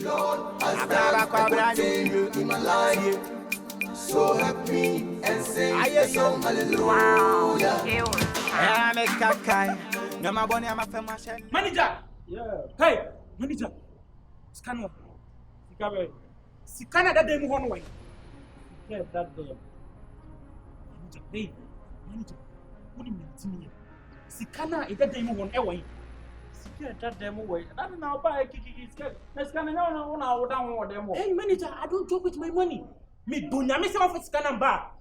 Lord has done a good thing in my life. So help me and sing a song, hallelujah. Manager! Yeah. Hey, manager. Scan up. Sikana that day mu hono way. Yeah, that day. Manager, hey, manager. What do you mean? Sikana that day mu hono way. Sikana that day mu way. That now buy kiki. Sikana no down them. Hey, manager, I don't joke with my money. Me do nyame se of Sikana ba.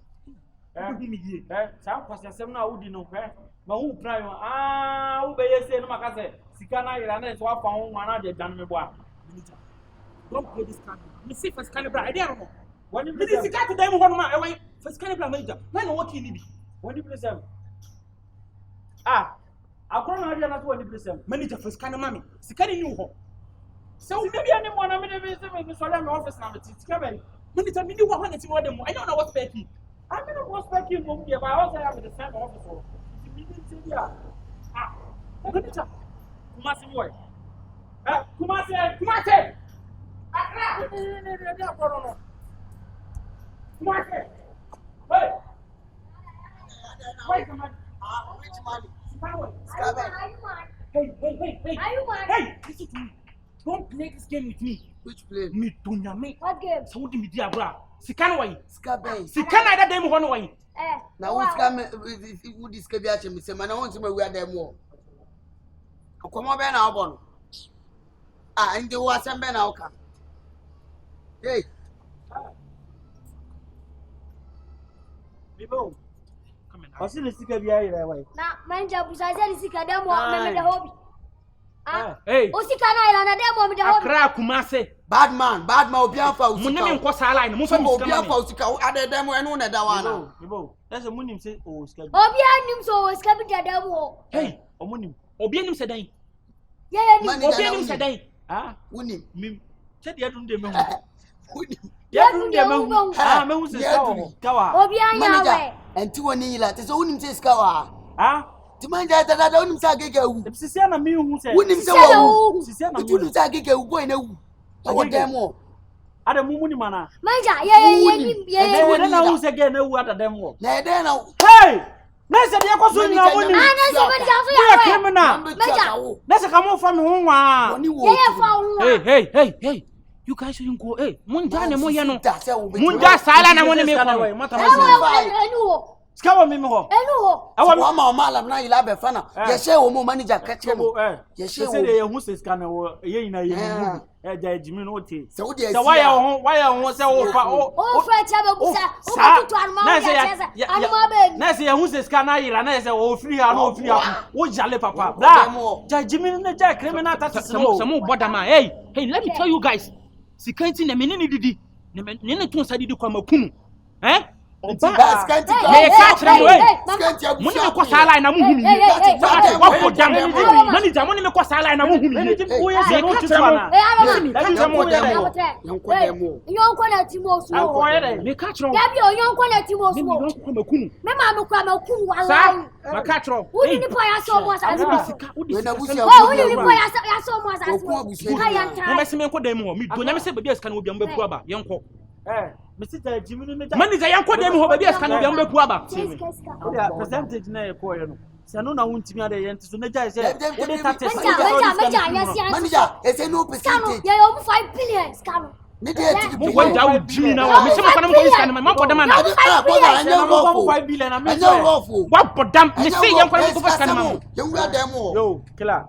Sa kwase sem na wudi no hwe. Ma hu prai wo be yese no maka se Sikana ira na so afa ho wana de dan me bo a. Don't play this card. Me see first Sikana I don't know. When you play Sikana today mo hono ma e wan first Sikana manager. When no work ni bi. When you play sem. Akoro na ria na to when you play sem. Manager first Sikana mami. Sikana ni ho. So we be any one me dey say me so my office na me Sikana. Manager me ni wo ho na ti mo dem. I don't know what pay. I'm not prospecting from here, but I also have the same officer. Manager, Kumasi boy. Kumasi. Kumasi. Hey. Wait, come on. Which money? Hey, listen to me. Don't play this game with me. Which play? Me Dunyame. What game? So what do me dia bra? Sikana way. Skabe. Sikana that dem hono way. Na wo skame wo diska bi ache me se mana won ti ma wi adam wo. Akomo be na obo no. Ndi wo asem be na oka. Hey. Bibo. Come in. Osi le sika bi ayi way. Na manja busa se le sika dem wo me de hobi. Hey. O sika na ila na dem wo me de hobi. Akra Kumase. Bad man obi afa usika. Munne me nko sala ina, mo fa mi sika. Obi afa usika, adedem wo enu na da wana. Bibo. That's a munim say o sika. Obi anim so o sika bi de dem wo. Hey, o munim. Obi anim se dan. Yeah, ni Obi anim se dan. Wunim. Mim. Che de adun de me hu. Wunim. De adun de me hu. Me hu se kawa. Obi anya we. Enti woni yila, te so wunim se sika wa. Ti manja da wunim se agege wu. Sisi na me hu se. Wunim se wo. Sisi na me. Wunim se agege wu boy na wu. Awo dem wo. Ada mumu ni mana. Manja, yeah. Na hu se ge na wu ada dem wo. Na ede na. Hey! Na se de ko so nya woni. Na se manja so ya we. Criminal. Manja. Na se ka mo fa me ho wa. Yeah, fa ho. Hey. You guys shouldn't go. Hey, munja ne mo ye no. Munja sala na mo ne me ko. Mata mo. Skawa me ho. Enu ho. Awa ma malam na yila be fa na. Ye she wo mo manager ka che mo. Ye she wo. Se de ye hu se ska na wo ye ina ye mu. Ja ejimi no te. Se wo de se why ho se wo fa o fa cha be busa. O ko tutu arma ya cheza. Arma be. Na se ye hu se ska na yira na se wo free ha no free ha. Wo jale papa. Bra. Ja ejimi no ja criminal taxes no. Some border man. Hey, let me tell you guys. Sikanti na menini didi. Ne tun sa didi kwa makunu. Oba skanti ka. Me ka kire mo skanti abusa. Muni me ko sala na mu hunu ni. Wa ko dam. Manager muni me ko sala na mu hunu ni. O ye se no tutu na. Yonko na timo so. Me ka kire. Ya bi yonko na timo so. Me ma me kwa makunu wallahi. Ma ka kire. Uni ni po ya so mo sa. We na busia. Uni ni po ya so mo sa. Ka ya nta. Mo be se me ko dem ho. Mi do nyame se be scan obi am be pu aba. Yenko. Mr. Jimmy no manager yanko dem ho ba bi scan obi am be pu aba. Percentage na e ko ye no. Se no na wuntimi ade ye ntiso na jai se wo de taxes. Manager, ese no percentage. Yeah, you 5 billion scan. Me dey tiki mo wanja wo dream na wo me se makana mo ko scan ma bodam na. 5 billion na me so. Wa bodam me se yanko mo ko scan ma. Yewura dem wo. Yo, killer.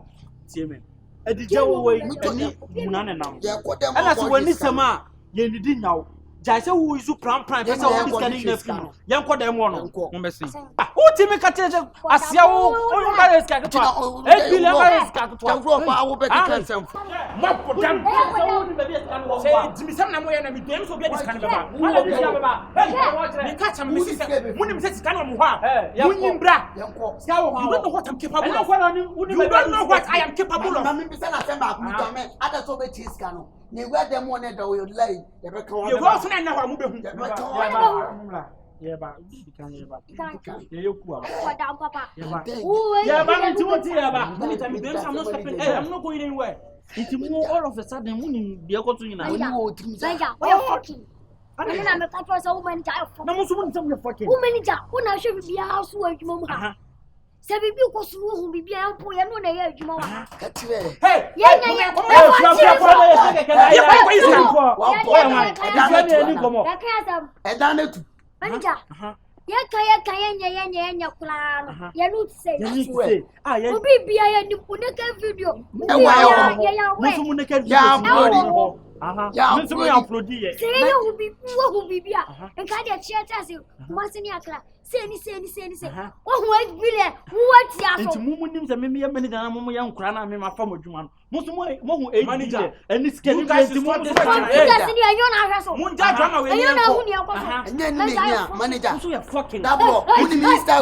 Tie me. Edije wo we ani munane na. Ana se wani sema ye nidi nyawo. Jai say who is you prime pesa wo scanning na fi. Yanko dem wo no. Mo be se. Who timi ka tire asia wo o ba re scan to. 8 billion ba scan to. Yanko fa awo be ka sem. Mo bodam. Say timi sam na mo ye na mi dem so be scan ba. Wala bi sia ba. Hey, me ka cham me se. Munim se scan mo ho a. Munim bra. Yanko. Sia wo ha. You don't know what I'm capable of. You don't know what I am capable of. Mama bi se na sem ba ku to me. Ada so be chi scan no. Ne wa dem wo ne da wo lai. Ye be kan wa. Ye go funa na wa mu be hu. Ye ba. Ye yoku a. Papa. Ye ba. Ye ba me ti woti ye ba. Anytime you do I'm not stopping. Hey, I'm not going anywhere. It's more all of a sudden when you go to you now. Manager, we are fucking. I'm a catch a woman. No more some fucking woman. Who now should be a house where you mama. Seven people who be a poor and one a you mama. Hey, Manager. Kaya plan. You don't say. Ah, you be behind the Punaka video. Say you will be beer. And can you chat you? Massiniaka. Say, what was Billy? What's your moment? Maybe a minute and a moment young crana, my family. Most manager and it's getting guys to want to manager. Fucking double. Minister,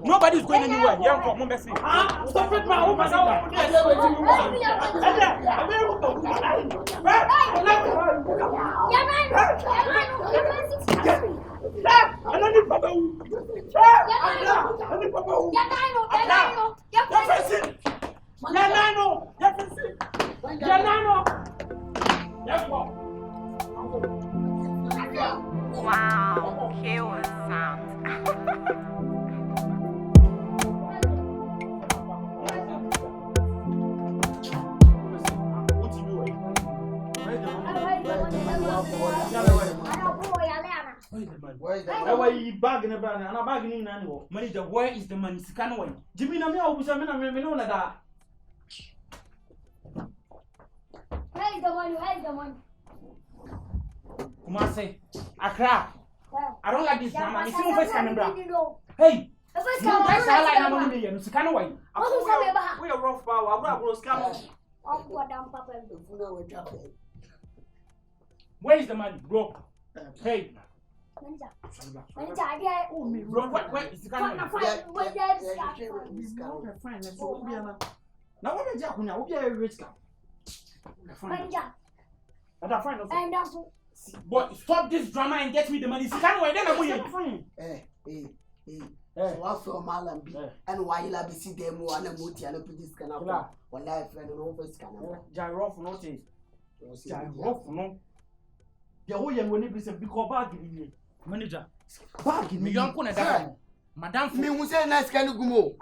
nobody's going anywhere. Stop it, Wow, he was sound. Manager, where is the money? Jimmy, no, where's the money? Kumase, Accra. I don't like this drama. It's no first time, bro. Hey, that's how I am on me. It's kind of way. We are rough power. Where is the money, bro? Hey. Where is the money? Now, what is happening? We'll be a rich guy. But stop this drama and get me the money. Can we then I'm going what's from Malam and why you be see them one and multi and put this canal or life and over canal. Gyro for notice. Gyro for no. The whole young when it is a big bargain. Manager, bargain me young Puna. Madame, me who say nice can go.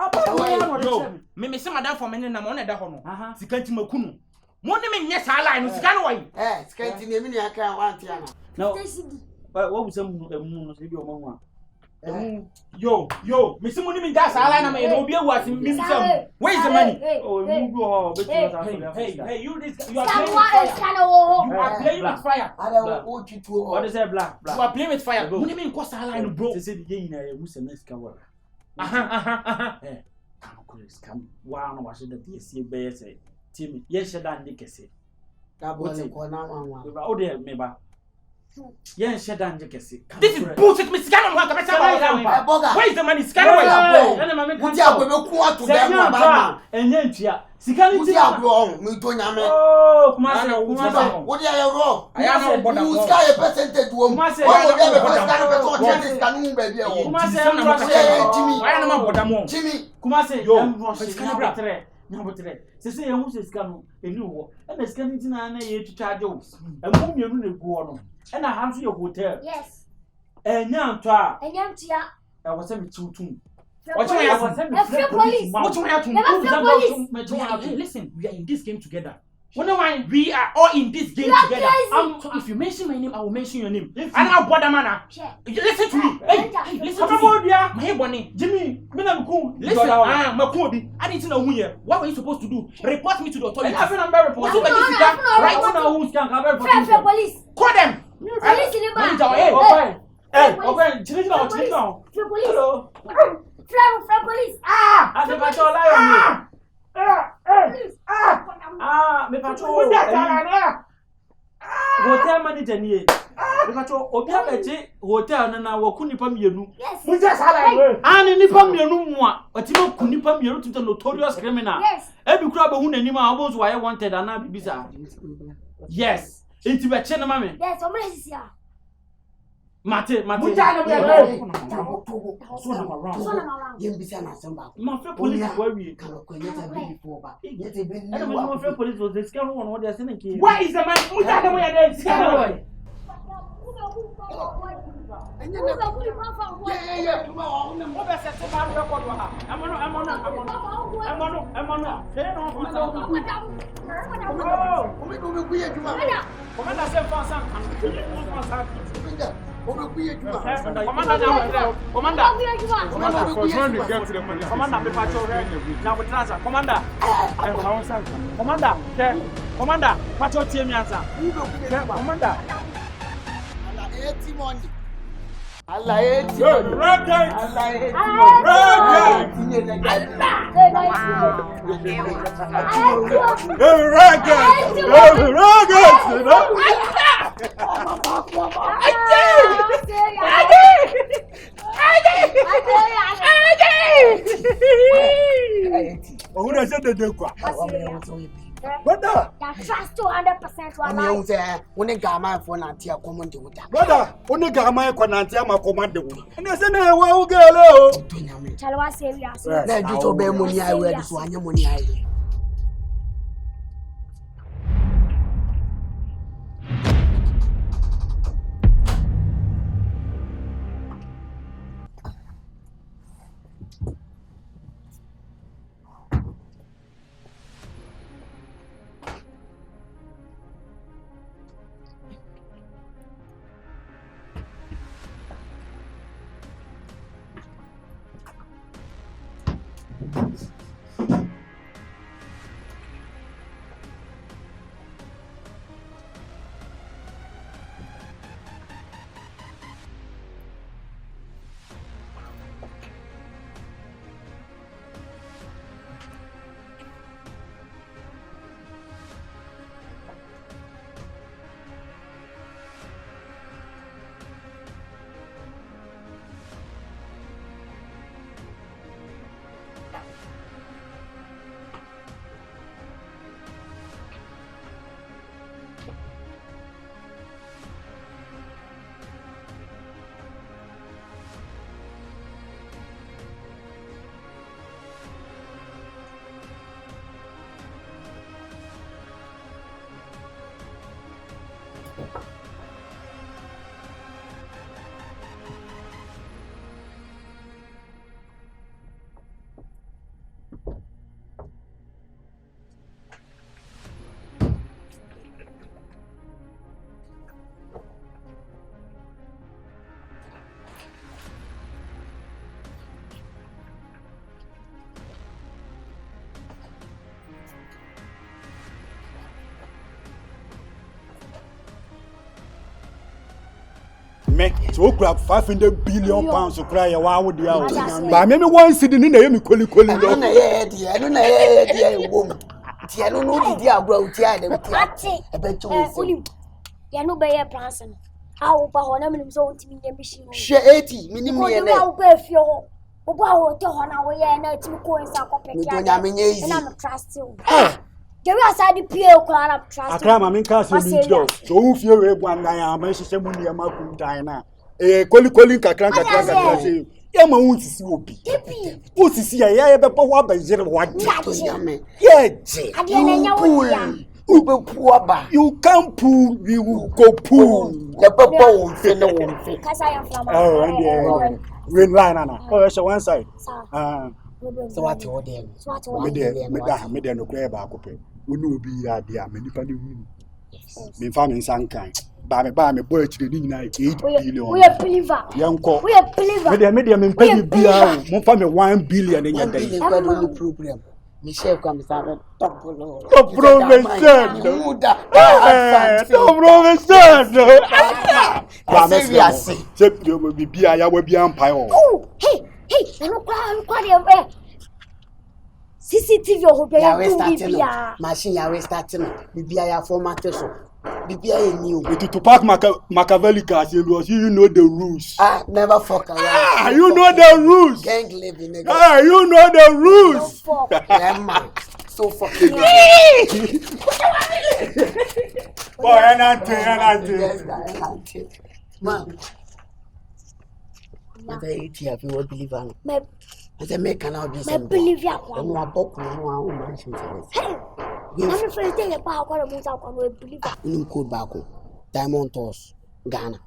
Yo, me say Madame for many and I'm on a dahono. Sikanti Makunu. Money mean yes, I lie, no scan away. Scanty, I can't want Tiana. No, what was some mama? Yo, Miss Money, that's all I know. It'll be a was in Minnesota. Where's the money? Oh, hey, you are playing with fire. I don't want you to. What is that black? You are playing with fire. What do you mean, cost a line, bro? They said again, I was a nice cover. Come, wow, I should have seen bear say. Timmy, yes, I done Dickassy. That was a corner. Oh, dear, maybe. Yes, I done Dickassy. This is bullshit, Miss Cannon. Where is the money? Scanaway. And then, Sicani, oh, what are you wrong? I am a percentage woman. I am Jimmy, Kumase, yo, Number 3. Say, I want to scan a new war, and the scanning to charge jokes. And whom you really go on. And I have your hotel. Yes. And young Tua, and young Tia. I was sent to what you have police. What you have to listen, we are in this game together. We are all in this game together. So if you mention my name, I will mention your name. And I'll bother man. Listen to me. Hey, listen to me. My bonnie, Jimmy, listen. Makodi, I didn't know who you. What were you supposed to do? Report me to the authorities. I have a number report. Right now, who's can have police? Call them. Police in the back. Hey, change now. Hello. From police. I never told you. Me patrol. Hotel manager ni. Because Obiabeji hotel na wakunipa mienu. Yes. Muja sala. Ani nipa mienu mwa. Otimo kunipa mienu to the notorious criminal. Yes. Ebi kura be hu nanima almost why wanted ana bibisa. Yes. Enti be che na mame. Yes, o mre sisi a. Mate. Muja na be. So na mara. Yembisa na samba. Ma fe police for we. Kana kwanyeta be before ba. Yete be I don't know if police was the scam one what they are saying here. Why is the man Muja na be there? Scare boy. Yeah. Tuma wa unna mo. Obe se to ma record wa ha. Amono. Say no for some. Obe kuye juma. Commander say for some. Obe kuye juma. Commander me patrol now we transfer. Commander, patrol tie me answer. Commander. Allah eti. Who does it do? Brother, trust 200% Ami wa. o se woni gama fo na tia command wo da. Brother, only Gama Konanti am a command. And I said, "Wow, girl." Chalwa serious. Na ju to be money ai we so anya money ai. Me, so grab 500 billion pounds to cry a wow with the house. But maybe one sitting in the Yemi Koli. No na ye dia wo. Ti anu no di agro ti ai dem ti. E be chu wo. Ya no be ye plansen. How ba ho na minim so ntimi nye machine. She 80 minim ye le. Wo ba fie ho. Wo ba ho te ho na wo ye na timi ko nsa kopeke. Mi to nya me nye easy. Na me trust you. Jerry aside PA ko na trust. Akra ma min ka se mi do. So who fear we bwan dan ya ma hihye mu ne ma ku dan na. Koli kakran say. Ya ma hu sisi obi. Hu sisi ya be po wa ba jere wa To nya me. Yeah, je. Ade na nya wo ya. Ube puaba. You can't pull, we will go pull. The papa won't say no one. Cause I am from. Oh, and green line, Anna. Oh, so one side. So what you order? Me there no clear back up. We know be there, many funny women. Me family some kind. Ba me boy to the night 8 billion. We are believer. Young call. We are believer. Me pay bill. Mo family 1 billion in your day. No problem. Michelle comes out double. No problem, sir. No problem, sir. I say, check you will be I will be umpire. Oh, hey, no quite CCTV or be ya we starting machine ya we starting bibia ya format so BBI new. To park Machiavelli cars, you know the rules. Never fuck around. You know the rules. Gang living, nigga. You know the rules. Grandma. So fucking. Boy, auntie. Man. I say it here, people believe on. I say make cannot be some. Believe ya. I'm not boku no one mention this. I'm afraid to get back on the believe. Code back. Diamond Toss, Ghana.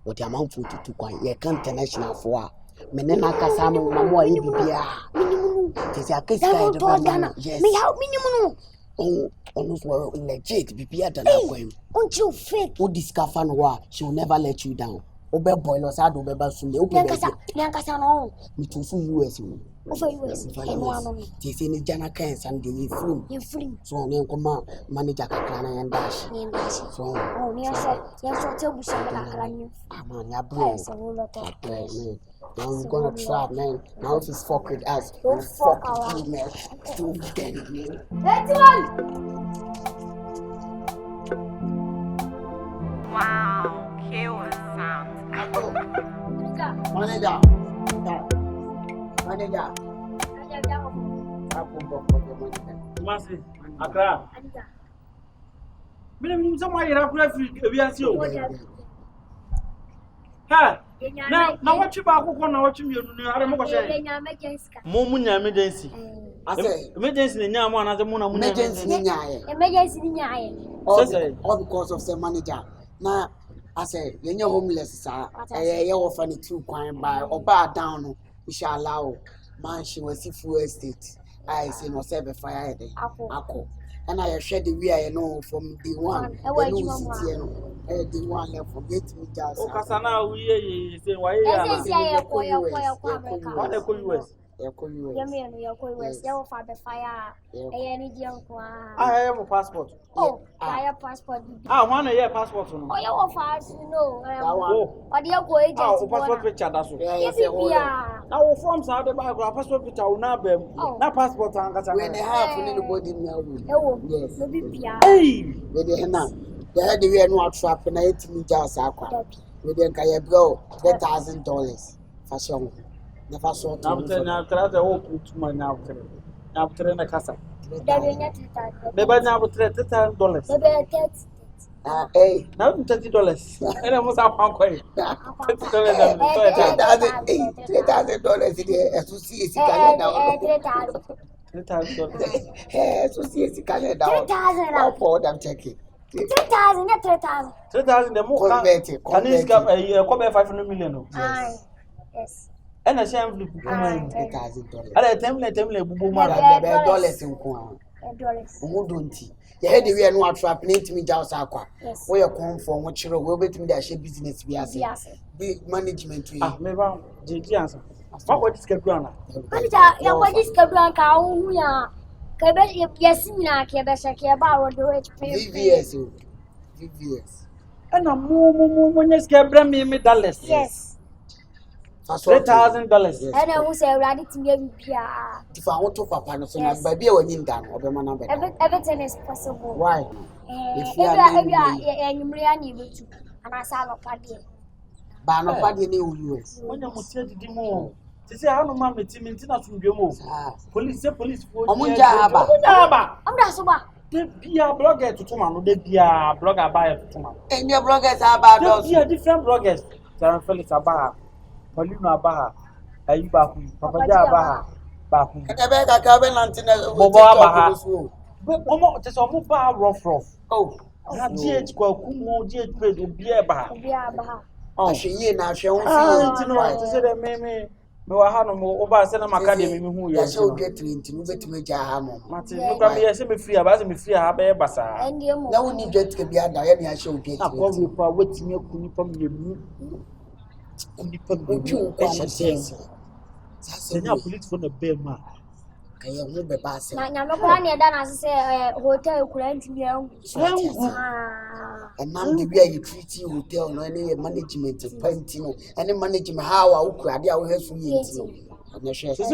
What the amount to quite ye can't international for. Menena Kasamo, Mamma, minimum. Tis a case of Ghana. Yes, me help minimum. Oh, almost well legit, be better than that. Won't you fake? Who discover war, she will never let you down. Obe boy, us out over Sunday. Yankasa, no. Me to US. Over US. Tis in the Jana Kens and the free. So on your command, manager Kakana and Dash. So, oh, yes, yes, I'll tell you something. Man, your bro. Now we're gonna try, man. Now if it's fuck with us, don't fuck with me, man. Still dead, man. Let's run! Wow, kill sound. Manager. Masi, Accra. Me someone here Accra free we are see o. Ha. Na what you back ko na what you me are mo ko say. Mo mu nya emergency. Emergency ni nya mo na se mo na mu nya emergency ni nya all because of the manager. Na I say you homeless sir. You offer the 2 kwan by oba down no we shall allow man she was full estate. I say no say be fire there. Ako. And I share the way I know from the one. The one left from get me just. O kasana we say why ya. Yes, yeah, US. You for the fire. Any deal. I have a passport. Oh, I have passport. One year passport. Oh, you are fast, no. But you're going to passport picture. That's what. Now, from Saudi Arabia, passport picture will not be. Now, passport. When they have anybody now. Yes. Hey, with the henna. They had the way no trap and I ate me just aqua. With the Kaya bro, $3,000 for sure. Never saw now try the whole put my now. Now, train a casa. Maybe now $30,000. Hey, now $30. And I must have $30. $3,000 associate calendar. Associate calendar. For them checking. 3,000, not 3,000. 3,000, the more can you scap a cover 500 million? Yes. And a shame to $3,000. I tell me, $dollars in Kwan. $1. You had the way no trap, name me Jaws Aqua. Yes. Where you come from, what you will bet me that she business be as big management. Maybe JJ answer. What is Cabrana? What is Cabrana? Yes, about VVS. And a more when you scare me dollars. Yes. $3,000. And I will say, ready to get if I want to papa, no, so baby, when you down, or the man, everything is possible. Why? If you are and I saw no party. But no party in the US. When you must say to more. To say, how no mamma, Timina from Jomo. Police, Omunjaba. I'm not so bad. They be a blogger to Tomano, they be a blogger buyer to Tomano. And your bloggers are about those. They are different bloggers. Sarah Felix Abaha, Paulina Abaha, Ayubaku, Papa Abaha, Baku. And I beg a cabin antenna. Bobo Abaha. But just a mobile rough. Oh, GH Kumo, GH Pred will be a bar. Oh, she now she won't to say that maybe. No, I had no over Senna Academy who you shall get into Major Hamon. Martin, look at me, I say me free, I me free, I have a bassa. And you now when you get to be under any, I shall get waiting your Kunipum, you police from the bear man. I am the pass. I'm not going to done as I say, hotel couldn't be and now the way you treat you hotel no any management painting any management how I could idea have for you. So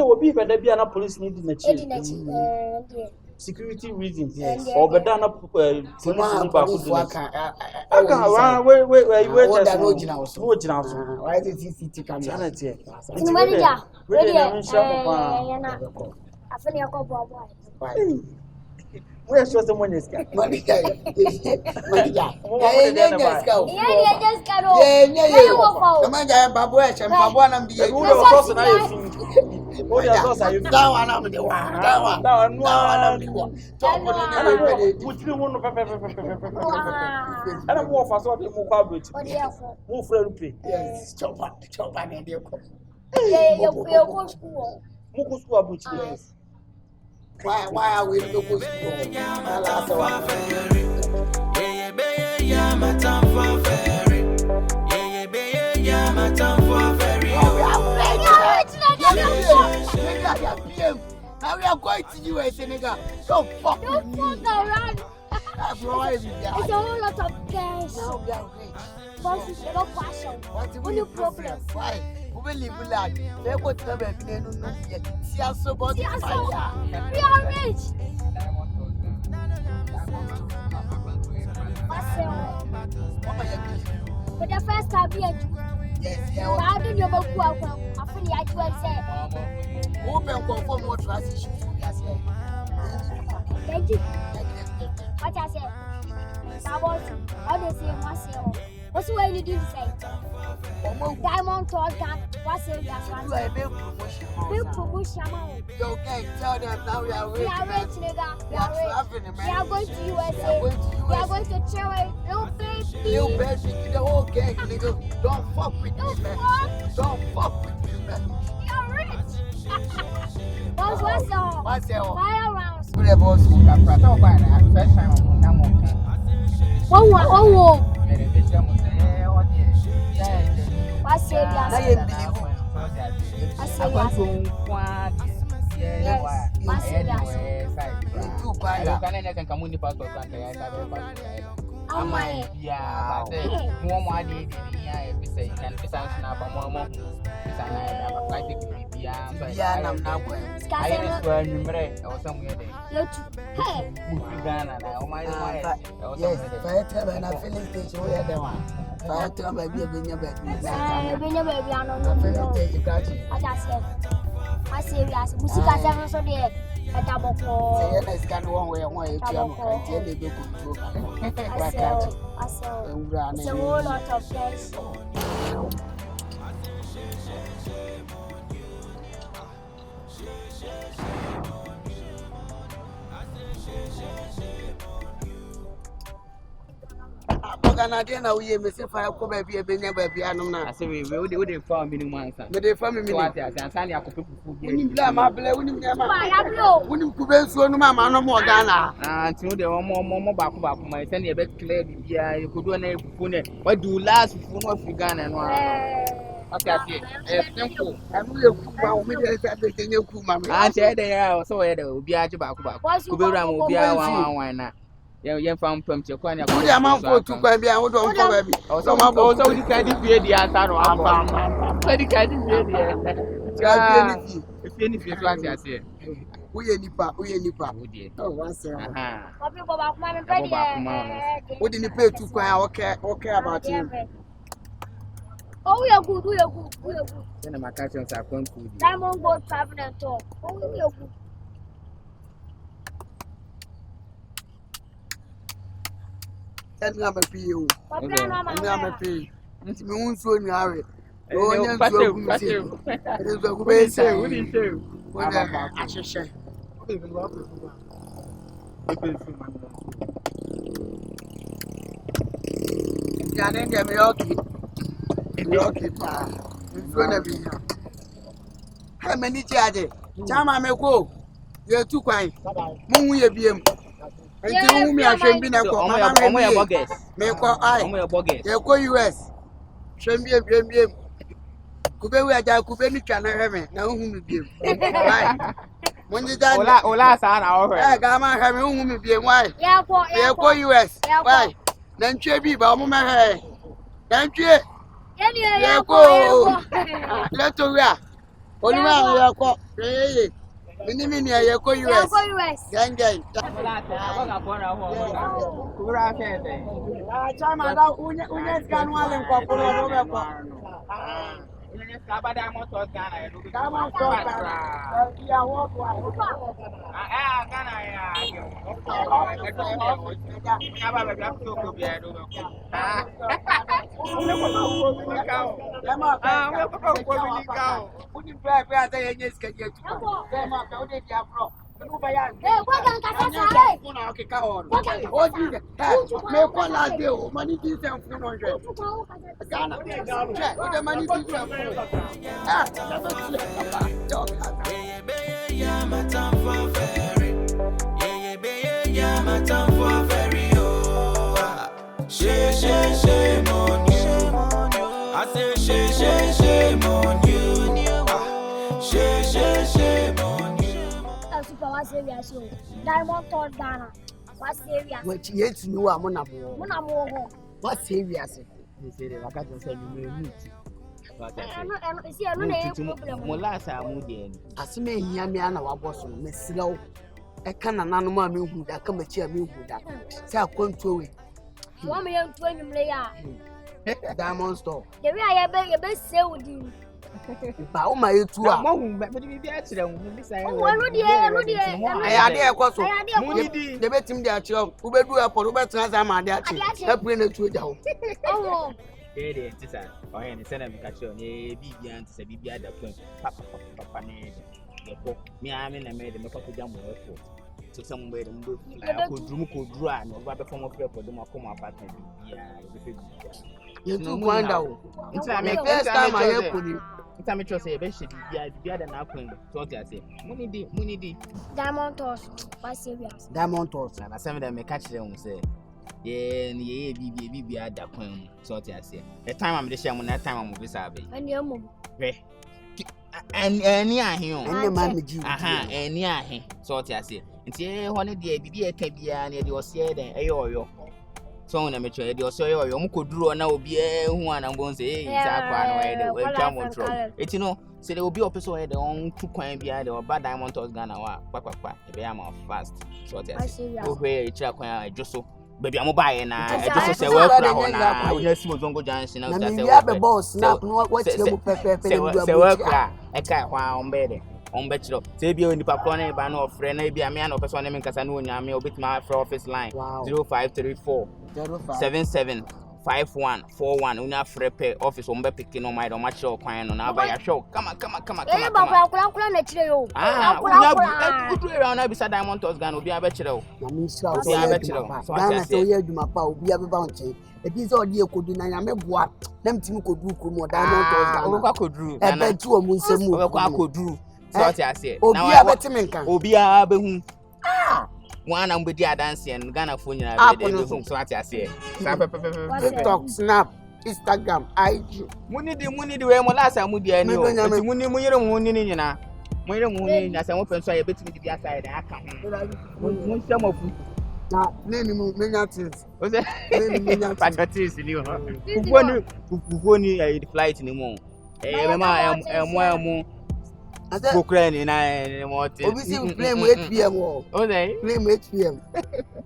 will be but there be an police need in the chief. security reasons. Yes. Or better not police in back. Why is it CCTV camera? Where shows someone is got Money guy. Yeah. Why are we looking for school? Now we are going to US, nigga. Don't fuck with me. Don't fuck around. It's a whole lot of cash. Now we are rich. Boss is no passion. What's the Only problem? Why? We will live like they go to the baby. See us so bad. We are rich. For the first time, yes, I don't know about who I feel like I said. Open conform what transition. Thank you. What I said. All the same, what's the way you do say? Diamond told that what's it? Big promotion. You can tell them now we are rich. We are rich, nigga. We are rich. We are going to USA. We are going to Chile. Little baby, the whole gang, nigga. Don't fuck with me, man. Don't fuck with me, man. We are rich. What's all? What's all? Fire rounds. Who the boss who can press over and first time on Namo? Oh. What's I Canadian, we may say fire come baby a benya baby anum I say we would farm minimum answer. But they farm me what and Sanya people wouldn't blame my blame wouldn't Kuben so no mamma no more Ghana. To the more back my send a bit clear. Yeah, you could do an apple. What do last for Ghana and one? Okay, simple. I'm really cool. Everything you cool, mamma. I said they are so it will be at your back. Kuberam will be our wine. Yeah, found from Chokwana. Good amount for 2 baby. I would don't go baby. Also, my boss, you can't be the answer. I'm if anything, what I say. We nipa. Oh, once. What did you pay to cry? Okay about him. Oh, we are good. Then my catchings are going to Diamond Gold traveling and talk. Oh, we are good. I'm a PU. I'm a P. It's me who's so near. Oh, you're how many charges? Chama me go. You're too quiet. Moon, you be him. Until me, I should be a bogus. Make I. You go US. Should be a BM. Kube we aja kube ni twa na hweme na hu mi biem. When you done ola sa na ho hwe. Ga ma hweme hu mi biem why? Yeah, go US. Why? Na ntwe bi ba mo ma hwe. Na ntwe. Yeah, go. Let to where? Only man ya ko. Minimini ya ko US. Gang. Chama da unye scan wale kwa polo robe kwa. Diamond Toss Ghana. Ya wo kwa. Ghana ya. Shame on you. I say shame on you. Shame on you. Super was serious. Diamond Toss Ghana. What serious? What yet you are monamo. What serious? They say the vacation say you may meet. Molasa Moody. Asime Yamiana was Miss Slow. I can't anonymous me who that come a chair me who that. Say I come to it. 1 million 20 million. Diamond store. The way I best sell with you. Ba my 2 hours. But you be actually, I had a question. The bet him there, who will do a polyber transam. Help me to down. Oh, it is a or any send catch on a BB and say BB at the point. Papa, me, I mean, I made a make up a jam work for. So somewhere and do could draw no rather form of for the Macoma apartment. Yeah, you do find out. It's time I put it. Time to say, be other now. So I say, Munidi. Diamond Toss. What serious? Diamond Toss. And I send them a catch them say, yeah, BB at that point. So I say, the time I'm the shame when that time I'm with Sabi. And your mom. And near him. And the man, and near him. So I say, it's a honey, dear, BB a cabia, and it was said, and ayo. So na me try dey so yo mo koduru na obi hu ana mbon say isa kwa na we twa mo tro eti no say dey obi opeso dey on tu kwan bia dey oba Diamond Toss Ghana wa kpakpakpa e be am fast so tell o hwe e tira kwan a joso baby am buy na e joso say we kura ho na o na simo zongo junction na o say we be boss snap no what you pepe say we kura e kai kwa on be dey on be chiro say bi oni papa na ba na ofre na bi am ya na opeso na me nkasa na onya me obitima for office line 0534 775141 una frepe office on be picking on my do match show kwan no na ba ya show come na chire yo na bisa Diamond Toss Ghana obi abechire o na mi sha o so Ghana so ye adwuma pa obi abeba nche ebi so odi ekodu na nya meboa dem timi kodu kumu Diamond Toss Ghana o kwa koduru e be tu o mu nsemu o kwa koduru so ti ase obi abetimi nkan obi abehu one am bedi dance and Ghana phone na be dey so ati ase TikTok, Snap, Instagram, IG. Munidi we mo last amudi ani o ati munyere muni ni nyina munyere muni na se mo penso ya betimi di aside aka ho mun se mo fu na name mu menya things o se menya patriotis ni o kufoni the flight ni mo mema emo Ukraine na what obi si play mu 8 pm o dey play mu 8 pm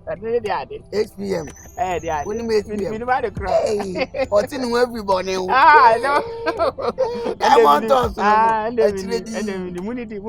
ade dey 8 pm dey ade we ni 8 pm we ba dey cry oti ni everybody o no Diamond Toss munidi